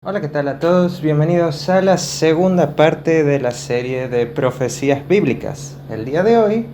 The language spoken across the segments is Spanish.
Hola, ¿qué tal a todos? Bienvenidos a la segunda parte de la serie de profecías bíblicas. El día de hoy,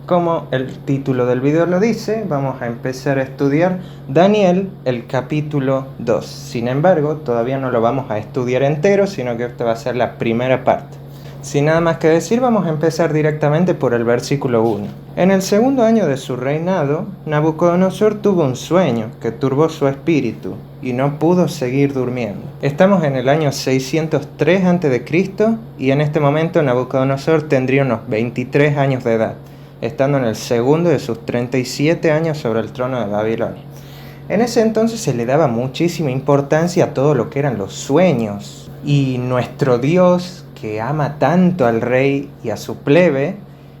como el título del video lo dice, vamos a empezar a estudiar Daniel, el capítulo 2. Sin embargo, todavía no lo vamos a estudiar entero, sino que esta va a ser la primera parte. Sin nada más que decir, vamos a empezar directamente por el versículo 1. En el segundo año de su reinado, Nabucodonosor tuvo un sueño que turbó su espíritu y no pudo seguir durmiendo. Estamos en el año 603 a.C. y en este momento Nabucodonosor tendría unos 23 años de edad, estando en el segundo de sus 37 años sobre el trono de Babilonia. En ese entonces se le daba muchísima importancia a todo lo que eran los sueños, y nuestro Dios, que ama tanto al rey y a su plebe,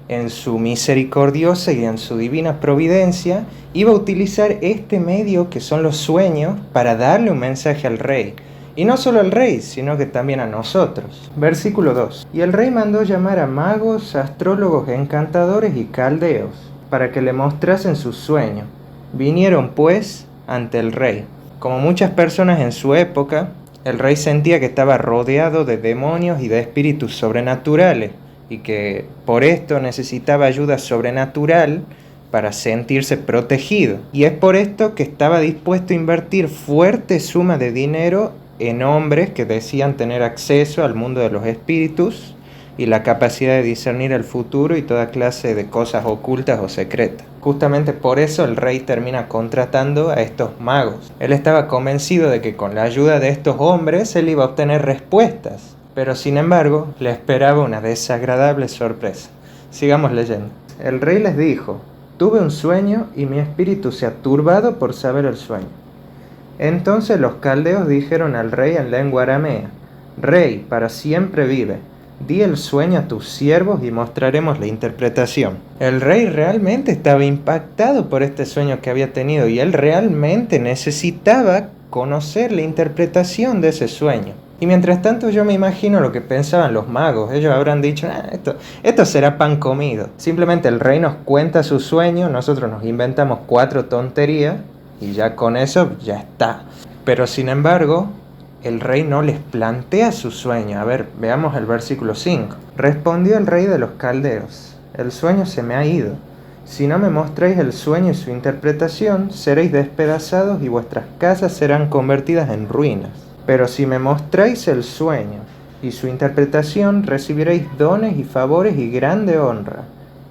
en su misericordiosa y en su divina providencia, iba a utilizar este medio que son los sueños para darle un mensaje al rey. Y no solo al rey, sino que también a nosotros. Versículo 2. Y el rey mandó llamar a magos, astrólogos, encantadores y caldeos, para que le mostrasen sus sueños. Vinieron pues ante el rey. Como muchas personas en su época, el rey sentía que estaba rodeado de demonios y de espíritus sobrenaturales, y que por esto necesitaba ayuda sobrenatural para sentirse protegido. Y es por esto que estaba dispuesto a invertir fuertes sumas de dinero en hombres que decían tener acceso al mundo de los espíritus y la capacidad de discernir el futuro y toda clase de cosas ocultas o secretas. Justamente por eso el rey termina contratando a estos magos. Él estaba convencido de que con la ayuda de estos hombres él iba a obtener respuestas, pero sin embargo le esperaba una desagradable sorpresa. Sigamos leyendo. El rey les dijo: tuve un sueño y mi espíritu se ha turbado por saber el sueño. Entonces los caldeos dijeron al rey en lengua aramea: Rey, para siempre vive. Di el sueño a tus siervos y mostraremos la interpretación. El rey realmente estaba impactado por este sueño que había tenido y él realmente necesitaba conocer la interpretación de ese sueño. Y mientras tanto yo me imagino lo que pensaban los magos. Ellos habrán dicho: esto será pan comido. Simplemente el rey nos cuenta su sueño, nosotros nos inventamos 4 tonterías y ya con eso ya está. Pero sin embargo, el rey no les plantea su sueño. A ver, veamos el versículo 5. Respondió el rey de los caldeos: el sueño se me ha ido. Si no me mostráis el sueño y su interpretación, seréis despedazados y vuestras casas serán convertidas en ruinas. Pero si me mostráis el sueño y su interpretación, recibiréis dones y favores y grande honra.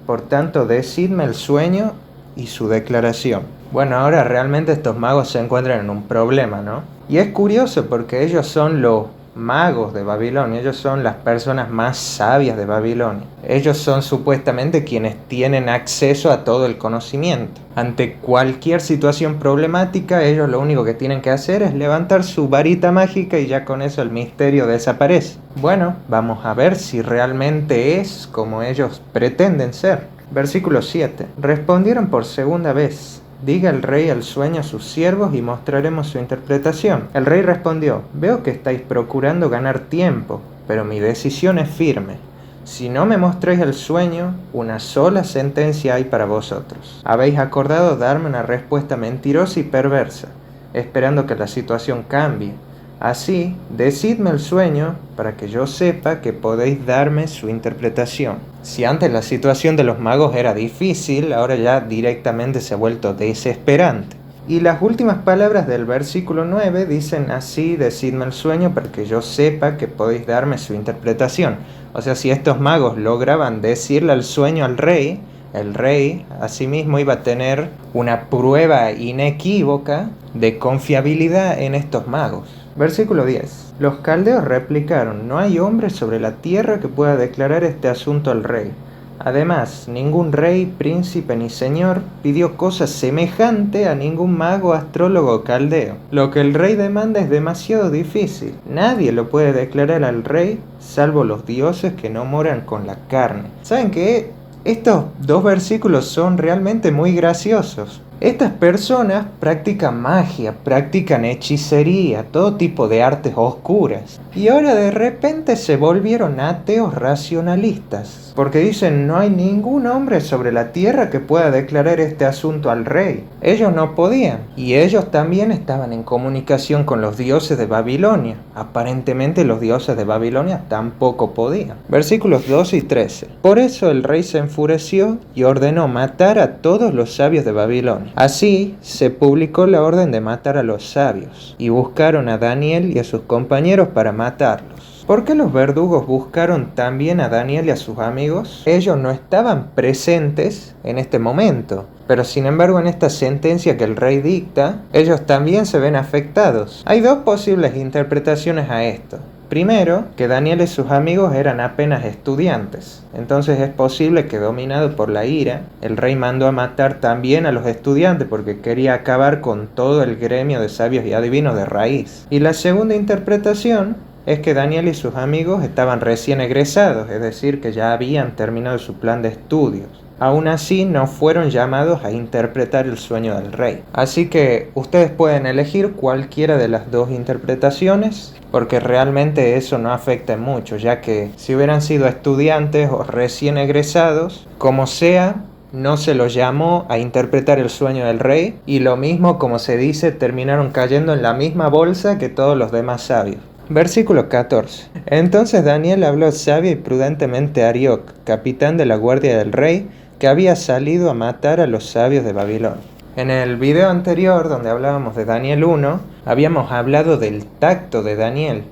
Por tanto, decidme el sueño y su declaración. Bueno, ahora realmente estos magos se encuentran en un problema, ¿no? Y es curioso porque ellos son los magos de Babilonia, ellos son las personas más sabias de Babilonia. Ellos son supuestamente quienes tienen acceso a todo el conocimiento. Ante cualquier situación problemática, ellos lo único que tienen que hacer es levantar su varita mágica y ya con eso el misterio desaparece. Bueno, vamos a ver si realmente es como ellos pretenden ser. Versículo 7. Respondieron por segunda vez: diga el rey el sueño a sus siervos y mostraremos su interpretación. El rey respondió: veo que estáis procurando ganar tiempo, pero mi decisión es firme. Si no me mostráis el sueño, una sola sentencia hay para vosotros. Habéis acordado darme una respuesta mentirosa y perversa, esperando que la situación cambie. Así, decidme el sueño para que yo sepa que podéis darme su interpretación. Si antes la situación de los magos era difícil, ahora ya directamente se ha vuelto desesperante. Y las últimas palabras del versículo 9 dicen: así, decidme el sueño para que yo sepa que podéis darme su interpretación. O sea, si estos magos lograban decirle el sueño al rey, el rey asimismo iba a tener una prueba inequívoca de confiabilidad en estos magos. Versículo 10. Los caldeos replicaron: no hay hombre sobre la tierra que pueda declarar este asunto al rey. Además, ningún rey, príncipe ni señor pidió cosa semejante a ningún mago, astrólogo o caldeo. Lo que el rey demanda es demasiado difícil. Nadie lo puede declarar al rey, salvo los dioses que no moran con la carne. ¿Saben qué? Estos 2 versículos son realmente muy graciosos, Estas personas practican magia, practican hechicería, todo tipo de artes oscuras. Y ahora de repente se volvieron ateos racionalistas, porque dicen no hay ningún hombre sobre la tierra que pueda declarar este asunto al rey. Ellos no podían, y ellos también estaban en comunicación con los dioses de Babilonia. Aparentemente los dioses de Babilonia tampoco podían. Versículos 12 y 13. Por eso el rey se enfureció y ordenó matar a todos los sabios de Babilonia. Así se publicó la orden de matar a los sabios, y buscaron a Daniel y a sus compañeros para matarlos. ¿Por qué los verdugos buscaron también a Daniel y a sus amigos? Ellos no estaban presentes en este momento, pero sin embargo en esta sentencia que el rey dicta, ellos también se ven afectados. Hay dos posibles interpretaciones a esto. Primero, que Daniel y sus amigos eran apenas estudiantes. Entonces es posible que, dominado por la ira, el rey mandó a matar también a los estudiantes porque quería acabar con todo el gremio de sabios y adivinos de raíz. Y la segunda interpretación es que Daniel y sus amigos estaban recién egresados, es decir, que ya habían terminado su plan de estudios. Aún así, no fueron llamados a interpretar el sueño del rey. Así que ustedes pueden elegir cualquiera de las dos interpretaciones, porque realmente eso no afecta mucho, ya que si hubieran sido estudiantes o recién egresados, como sea, no se los llamó a interpretar el sueño del rey, y lo mismo, como se dice, terminaron cayendo en la misma bolsa que todos los demás sabios. Versículo 14. Entonces Daniel habló sabia y prudentemente a Arioc, capitán de la guardia del rey, que había salido a matar a los sabios de Babilonia. En el video anterior, donde hablábamos de Daniel 1, habíamos hablado del tacto de Daniel,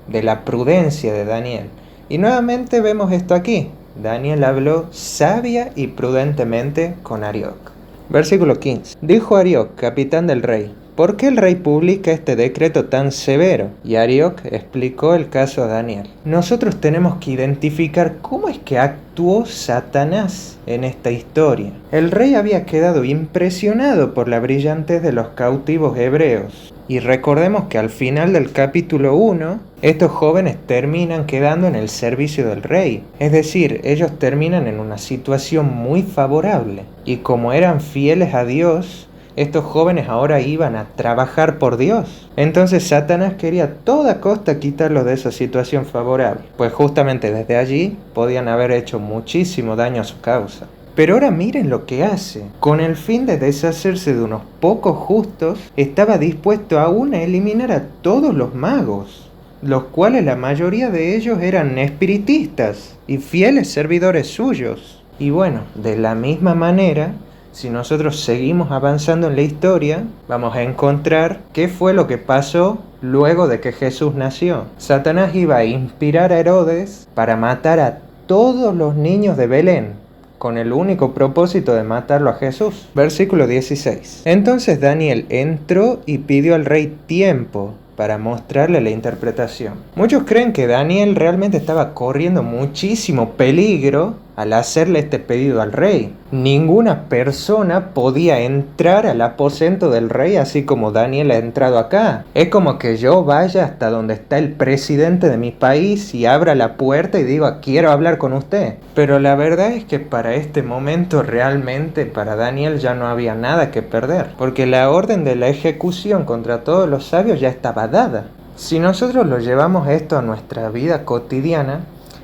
de la prudencia de Daniel. Y nuevamente vemos esto aquí. Daniel habló sabia y prudentemente con Arioc. Versículo 15. Dijo Arioc, capitán del rey: ¿por qué el rey publica este decreto tan severo? Y Arioc explicó el caso a Daniel. Nosotros tenemos que identificar cómo es que actuó Satanás en esta historia. El rey había quedado impresionado por la brillantez de los cautivos hebreos. Y recordemos que al final del capítulo 1, estos jóvenes terminan quedando en el servicio del rey. Es decir, ellos terminan en una situación muy favorable. Y como eran fieles a Dios, estos jóvenes ahora iban a trabajar por Dios. Entonces Satanás quería a toda costa quitarlos de esa situación favorable, pues justamente desde allí podían haber hecho muchísimo daño a su causa. Pero ahora miren lo que hace. Con el fin de deshacerse de unos pocos justos, estaba dispuesto aún a eliminar a todos los magos, los cuales la mayoría de ellos eran espiritistas y fieles servidores suyos. Y bueno, de la misma manera, si nosotros seguimos avanzando en la historia, vamos a encontrar qué fue lo que pasó luego de que Jesús nació. Satanás iba a inspirar a Herodes para matar a todos los niños de Belén, con el único propósito de matarlo a Jesús. Versículo 16. Entonces Daniel entró y pidió al rey tiempo para mostrarle la interpretación. Muchos creen que Daniel realmente estaba corriendo muchísimo peligro al hacerle este pedido al rey. Ninguna persona podía entrar al aposento del rey así como Daniel ha entrado acá. Es como que yo vaya hasta donde está el presidente de mi país y abra la puerta y diga: quiero hablar con usted. Pero la verdad es que para este momento realmente para Daniel ya no había nada que perder, porque la orden de la ejecución contra todos los sabios ya estaba dada. Si nosotros lo llevamos esto a nuestra vida cotidiana,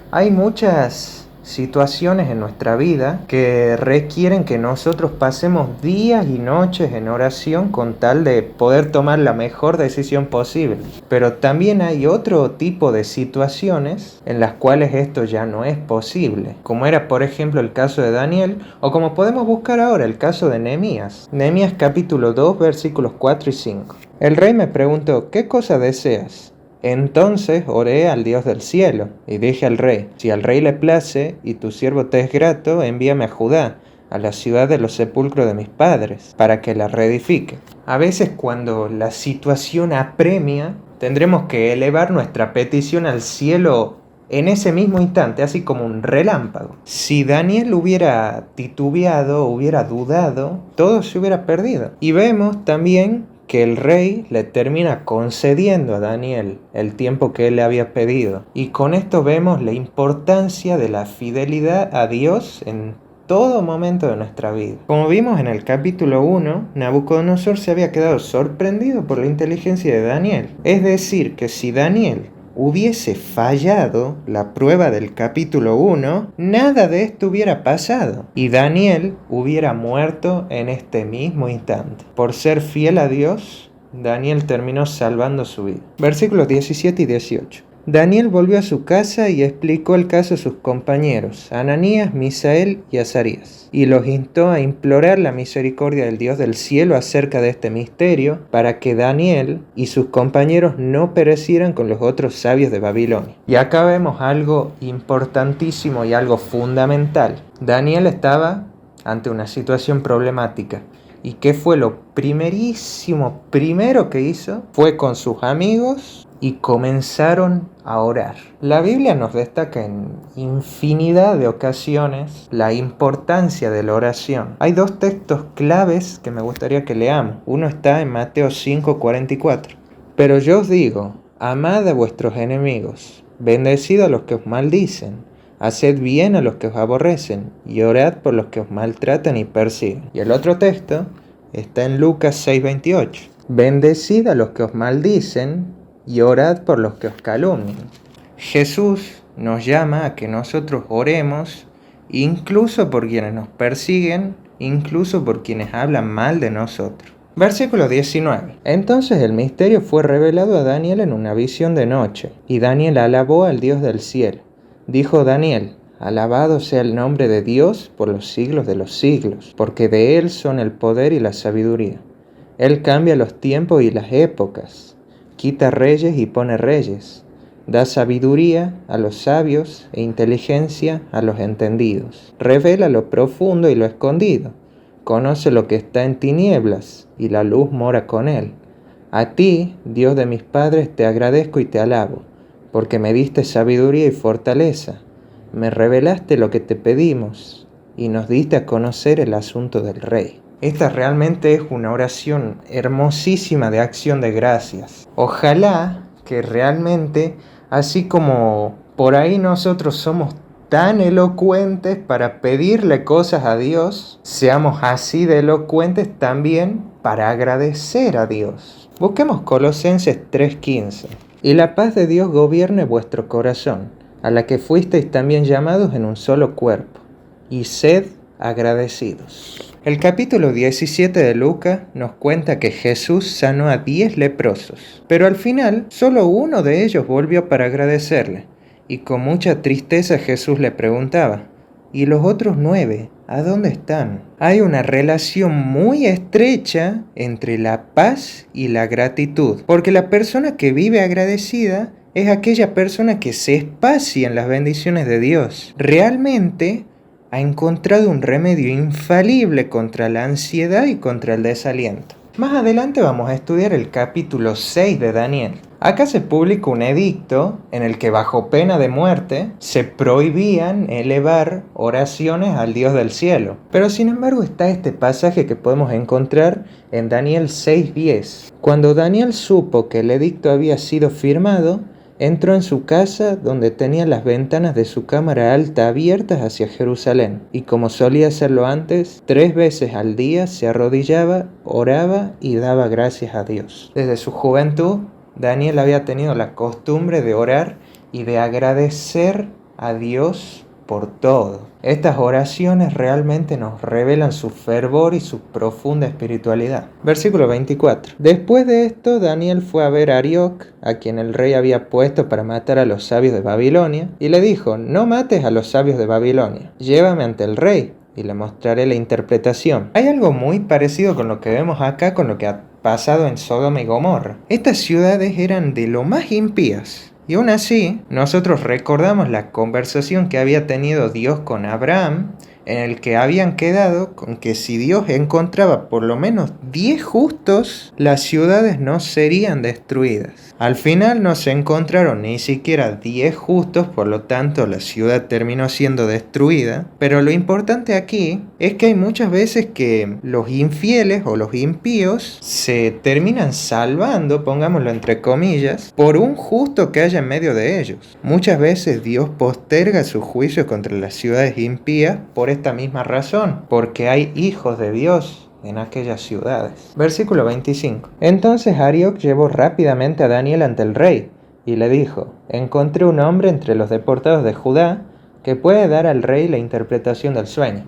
hay muchas situaciones en nuestra vida que requieren que nosotros pasemos días y noches en oración con tal de poder tomar la mejor decisión posible. Pero también hay otro tipo de situaciones en las cuales esto ya no es posible, como era por ejemplo el caso de Daniel, o como podemos buscar ahora el caso de Nehemías. Nehemías capítulo 2 versículos 4 y 5. El rey me preguntó: ¿qué cosa deseas? Entonces oré al Dios del cielo, y dije al rey: si al rey le place, y tu siervo te es grato, envíame a Judá, a la ciudad de los sepulcros de mis padres, para que la reedifique. A veces cuando la situación apremia, tendremos que elevar nuestra petición al cielo en ese mismo instante, así como un relámpago. Si Daniel hubiera titubeado, hubiera dudado, todo se hubiera perdido. Y vemos también que el rey le termina concediendo a Daniel el tiempo que él le había pedido. Y con esto vemos la importancia de la fidelidad a Dios en todo momento de nuestra vida. Como vimos en el capítulo 1, Nabucodonosor se había quedado sorprendido por la inteligencia de Daniel. Es decir, que si Daniel hubiese fallado la prueba del capítulo 1, nada de esto hubiera pasado y Daniel hubiera muerto en este mismo instante. Por ser fiel a Dios, Daniel terminó salvando su vida. Versículos 17 y 18. Daniel volvió a su casa y explicó el caso a sus compañeros, Ananías, Misael y Azarías, y los instó a implorar la misericordia del Dios del cielo acerca de este misterio, para que Daniel y sus compañeros no perecieran con los otros sabios de Babilonia. Y acá vemos algo importantísimo y algo fundamental. Daniel estaba ante una situación problemática. ¿Y qué fue lo primero que hizo? Fue con sus amigos y comenzaron a orar. La Biblia nos destaca en infinidad de ocasiones la importancia de la oración. Hay dos textos claves que me gustaría que leamos. Uno está en Mateo 5:44. Pero yo os digo, amad a vuestros enemigos, bendecid a los que os maldicen, haced bien a los que os aborrecen, y orad por los que os maltratan y persiguen. Y el otro texto está en Lucas 6:28. Bendecid a los que os maldicen, y orad por los que os calumnian. Jesús nos llama a que nosotros oremos, incluso por quienes nos persiguen, incluso por quienes hablan mal de nosotros. Versículo 19. Entonces el misterio fue revelado a Daniel en una visión de noche, y Daniel alabó al Dios del cielo. Dijo Daniel, alabado sea el nombre de Dios por los siglos de los siglos, porque de Él son el poder y la sabiduría. Él cambia los tiempos y las épocas, quita reyes y pone reyes, da sabiduría a los sabios e inteligencia a los entendidos. Revela lo profundo y lo escondido, conoce lo que está en tinieblas y la luz mora con Él. A ti, Dios de mis padres, te agradezco y te alabo, porque me diste sabiduría y fortaleza, me revelaste lo que te pedimos y nos diste a conocer el asunto del rey. Esta realmente es una oración hermosísima de acción de gracias. Ojalá que realmente, así como por ahí nosotros somos tan elocuentes para pedirle cosas a Dios, seamos así de elocuentes también para agradecer a Dios. Busquemos Colosenses 3:15. Y la paz de Dios gobierne vuestro corazón, a la que fuisteis también llamados en un solo cuerpo, y sed agradecidos. El capítulo 17 de Lucas nos cuenta que Jesús sanó a 10 leprosos, pero al final solo uno de ellos volvió para agradecerle, y con mucha tristeza Jesús le preguntaba, ¿y los otros 9? ¿A dónde están? Hay una relación muy estrecha entre la paz y la gratitud, porque la persona que vive agradecida es aquella persona que se espacia en las bendiciones de Dios. Realmente ha encontrado un remedio infalible contra la ansiedad y contra el desaliento. Más adelante vamos a estudiar el capítulo 6 de Daniel. Acá se publica un edicto en el que bajo pena de muerte se prohibían elevar oraciones al Dios del cielo. Pero sin embargo está este pasaje que podemos encontrar en Daniel 6:10. Cuando Daniel supo que el edicto había sido firmado, entró en su casa, donde tenía las ventanas de su cámara alta abiertas hacia Jerusalén, y como solía hacerlo antes, 3 veces al día se arrodillaba, oraba y daba gracias a Dios. Desde su juventud, Daniel había tenido la costumbre de orar y de agradecer a Dios por todo. Estas oraciones realmente nos revelan su fervor y su profunda espiritualidad. Versículo 24. Después de esto, Daniel fue a ver a Arioc, a quien el rey había puesto para matar a los sabios de Babilonia, y le dijo, no mates a los sabios de Babilonia, llévame ante el rey, y le mostraré la interpretación. Hay algo muy parecido con lo que vemos acá, con lo que ha pasado en Sodoma y Gomorra. Estas ciudades eran de lo más impías. Y aún así, nosotros recordamos la conversación que había tenido Dios con Abraham, en el que habían quedado con que si Dios encontraba por lo menos 10 justos, las ciudades no serían destruidas. Al final no se encontraron ni siquiera 10 justos, por lo tanto la ciudad terminó siendo destruida. Pero lo importante aquí es que hay muchas veces que los infieles o los impíos se terminan salvando, pongámoslo entre comillas, por un justo que haya en medio de ellos. Muchas veces Dios posterga sus juicios contra las ciudades impías por esta misma razón, porque hay hijos de Dios en aquellas ciudades. Versículo 25. Entonces Arioc llevó rápidamente a Daniel ante el rey y le dijo: encontré un hombre entre los deportados de Judá que puede dar al rey la interpretación del sueño.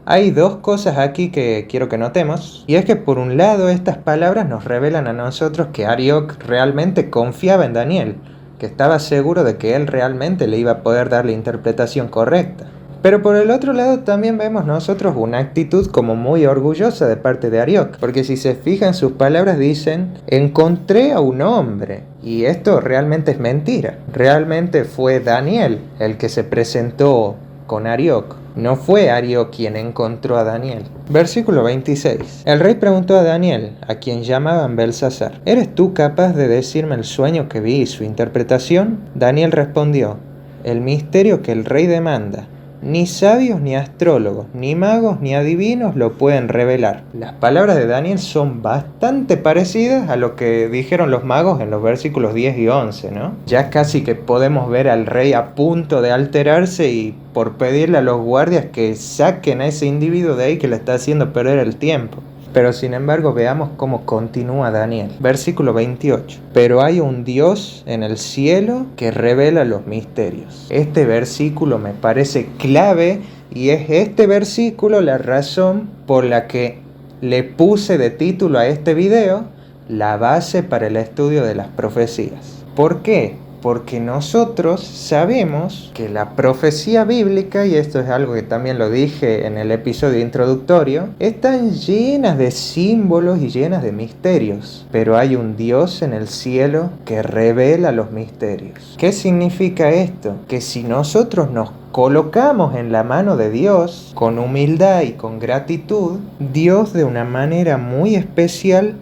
Hay dos cosas aquí que quiero que notemos, y es que por un lado estas palabras nos revelan a nosotros que Arioc realmente confiaba en Daniel, que estaba seguro de que él realmente le iba a poder dar la interpretación correcta. Pero por el otro lado también vemos nosotros una actitud como muy orgullosa de parte de Arioc, porque si se fijan sus palabras dicen: encontré a un hombre, y esto realmente es mentira. Realmente fue Daniel el que se presentó con Arioc, no fue Arioc quien encontró a Daniel. Versículo 26. El rey preguntó a Daniel, a quien llamaban Belsasar: ¿eres tú capaz de decirme el sueño que vi y su interpretación? Daniel respondió: el misterio que el rey demanda, ni sabios ni astrólogos, ni magos ni adivinos lo pueden revelar. Las palabras de Daniel son bastante parecidas a lo que dijeron los magos en los versículos 10 y 11, ¿no? Ya casi que podemos ver al rey a punto de alterarse y por pedirle a los guardias que saquen a ese individuo de ahí que le está haciendo perder el tiempo. Pero sin embargo veamos cómo continúa Daniel. Versículo 28. Pero hay un Dios en el cielo que revela los misterios. Este versículo me parece clave y es este versículo la razón por la que le puse de título a este video la base para el estudio de las profecías. ¿Por qué? Porque nosotros sabemos que la profecía bíblica, y esto es algo que también lo dije en el episodio introductorio, están llenas de símbolos y llenas de misterios. Pero hay un Dios en el cielo que revela los misterios. ¿Qué significa esto? Que si nosotros nos colocamos en la mano de Dios con humildad y con gratitud, Dios de una manera muy especial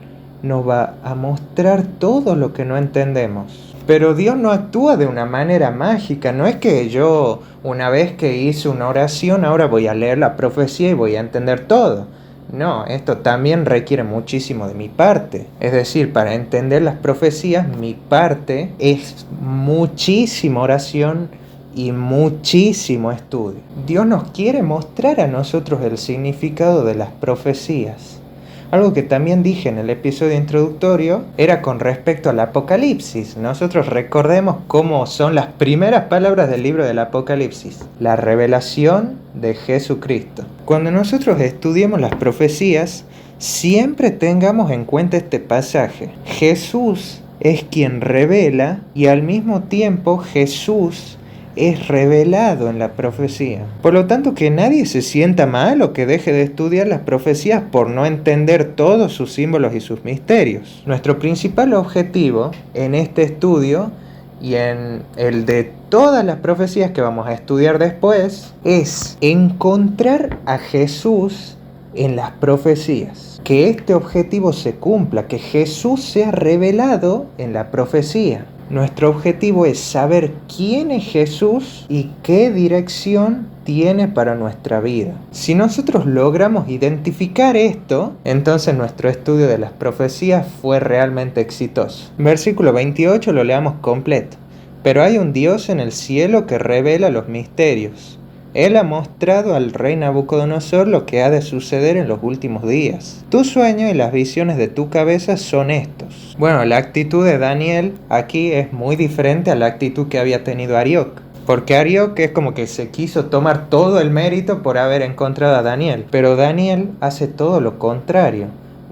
nos va a mostrar todo lo que no entendemos. Pero Dios no actúa de una manera mágica. No es que yo, una vez que hice una oración, ahora voy a leer la profecía y voy a entender todo. No, esto también requiere muchísimo de mi parte. Es decir, para entender las profecías, mi parte es muchísima oración y muchísimo estudio. Dios nos quiere mostrar a nosotros el significado de las profecías. Algo que también dije en el episodio introductorio era con respecto al Apocalipsis. Nosotros recordemos cómo son las primeras palabras del libro del Apocalipsis: la revelación de Jesucristo. Cuando nosotros estudiemos las profecías, siempre tengamos en cuenta este pasaje. Jesús es quien revela y al mismo tiempo Jesús es revelado en la profecía. Por lo tanto, que nadie se sienta mal o que deje de estudiar las profecías por no entender todos sus símbolos y sus misterios. Nuestro principal objetivo en este estudio y en el de todas las profecías que vamos a estudiar después es encontrar a Jesús en las profecías. Que este objetivo se cumpla, que Jesús sea revelado en la profecía. Nuestro objetivo es saber quién es Jesús y qué dirección tiene para nuestra vida. Si nosotros logramos identificar esto, entonces nuestro estudio de las profecías fue realmente exitoso. Versículo 28 lo leamos completo. Pero hay un Dios en el cielo que revela los misterios. Él ha mostrado al rey Nabucodonosor lo que ha de suceder en los últimos días. Tu sueño y las visiones de tu cabeza son estos. Bueno, la actitud de Daniel aquí es muy diferente a la actitud que había tenido Arioc. Porque Arioc es como que se quiso tomar todo el mérito por haber encontrado a Daniel. Pero Daniel hace todo lo contrario.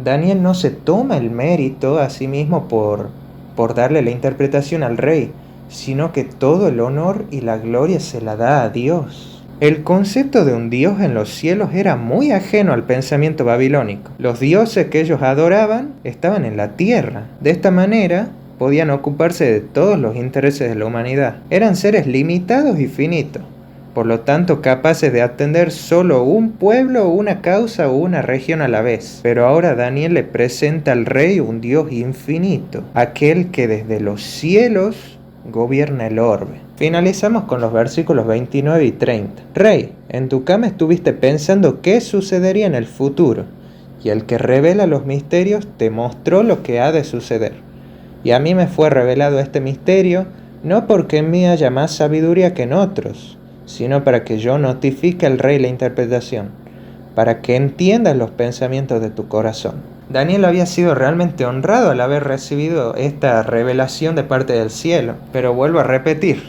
Daniel no se toma el mérito a sí mismo por darle la interpretación al rey, sino que todo el honor y la gloria se la da a Dios. El concepto de un dios en los cielos era muy ajeno al pensamiento babilónico. Los dioses que ellos adoraban estaban en la tierra. De esta manera, podían ocuparse de todos los intereses de la humanidad. Eran seres limitados y finitos. por lo tanto capaces de atender solo un pueblo, una causa o una región a la vez. Pero ahora Daniel le presenta al rey un Dios infinito, aquel que desde los cielos gobierna el orbe. Finalizamos con los versículos 29 y 30. Rey, en tu cama estuviste pensando qué sucedería en el futuro, y el que revela los misterios te mostró lo que ha de suceder. Y a mí me fue revelado este misterio, no porque en mí haya más sabiduría que en otros, sino para que yo notifique al rey la interpretación, para que entiendas los pensamientos de tu corazón. Daniel había sido realmente honrado al haber recibido esta revelación de parte del cielo, pero vuelvo a repetir,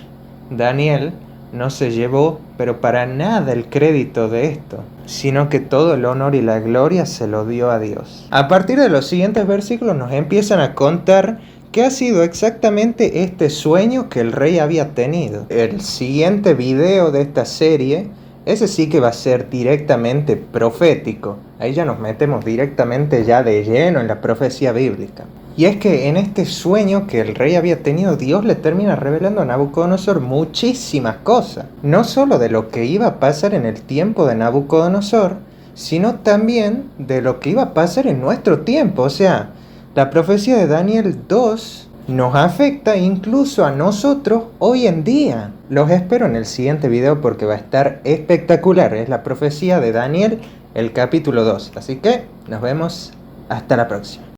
Daniel no se llevó, pero para nada, el crédito de esto, sino que todo el honor y la gloria se lo dio a Dios. A partir de los siguientes versículos nos empiezan a contar qué ha sido exactamente este sueño que el rey había tenido. El siguiente video de esta serie, ese sí que va a ser directamente profético. Ahí ya nos metemos directamente ya de lleno en la profecía bíblica. Y es que en este sueño que el rey había tenido, Dios le termina revelando a Nabucodonosor muchísimas cosas. No solo de lo que iba a pasar en el tiempo de Nabucodonosor, sino también de lo que iba a pasar en nuestro tiempo. O sea, la profecía de Daniel 2 nos afecta incluso a nosotros hoy en día. Los espero en el siguiente video porque va a estar espectacular. Es la profecía de Daniel, el capítulo 2. Así que nos vemos hasta la próxima.